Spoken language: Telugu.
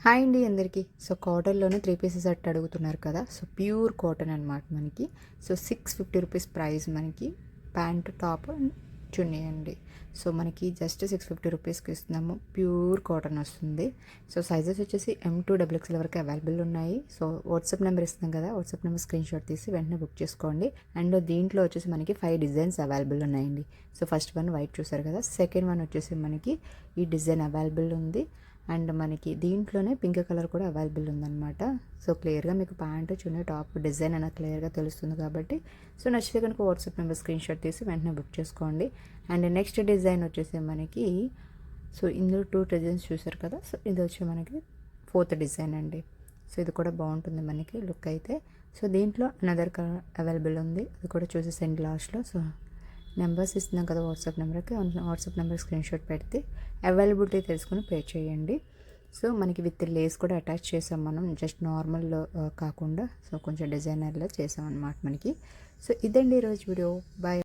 హాయ్ అండి అందరికీ. సో కాటన్లోనే 3 పీసెస్ సెట్ అడుగుతున్నారు కదా. సో ప్యూర్ కాటన్ అనమాట మనకి. సో 650 రూపీస్ ప్రైస్ మనకి. ప్యాంట్ టాప్ చున్నీ అండి. సో మనకి జస్ట్ 650 రూపీస్కి ఇస్తున్నాము. ప్యూర్ కాటన్ వస్తుంది. సో సైజెస్ వచ్చేసి M2 XXL వరకు అవైలబుల్ ఉన్నాయి. సో వాట్సాప్ నెంబర్ ఇస్తున్నాం కదా, వాట్సాప్ నెంబర్ స్క్రీన్ షాట్ తీసి వెంటనే బుక్ చేసుకోండి. అండ్ దీంట్లో వచ్చేసి మనకి 5 డిజైన్స్ అవైలబుల్ ఉన్నాయండి. సో ఫస్ట్ వన్ వైట్ చూసారు కదా, సెకండ్ వన్ వచ్చేసి మనకి ఈ డిజైన్ అవైలబుల్ ఉంది. అండ్ మనకి దీంట్లోనే పింక్ కలర్ కూడా అవైలబుల్ ఉందన్నమాట. సో క్లియర్గా మీకు ప్యాంట్ చున్నీ టాప్ డిజైన్ అనేది క్లియర్గా తెలుస్తుంది కాబట్టి సో నచ్చితే కనుక వాట్సాప్ నెంబర్ స్క్రీన్ షాట్ తీసి వెంటనే బుక్ చేసుకోండి. అండ్ నెక్స్ట్ డిజైన్ వచ్చేసి మనకి, సో ఇందులో 2 డిజైన్స్ చూసారు కదా. సో ఇది వచ్చి మనకి 4th డిజైన్ అండి. సో ఇది కూడా బాగుంటుంది మనకి లుక్ అయితే. సో దీంట్లో అనదర్ కలర్ అవైలబుల్ ఉంది, అది కూడా చూసేసండి లాస్ట్లో. సో నెంబర్స్ ఇస్తున్నాం కదా వాట్సాప్ నెంబర్కి, వాట్సాప్ నెంబర్ స్క్రీన్ షాట్ పెడితే అవైలబిలిటీ తెలుసుకొని పే చేయండి. సో మనకి విత్ లేస్ కూడా అటాచ్ చేసాం మనం, జస్ట్ నార్మల్ కాకుండా సో కొంచెం డిజైనర్లో చేసాం అనమాట మనకి. సో ఇదండి ఈరోజు వీడియో. బాయ్.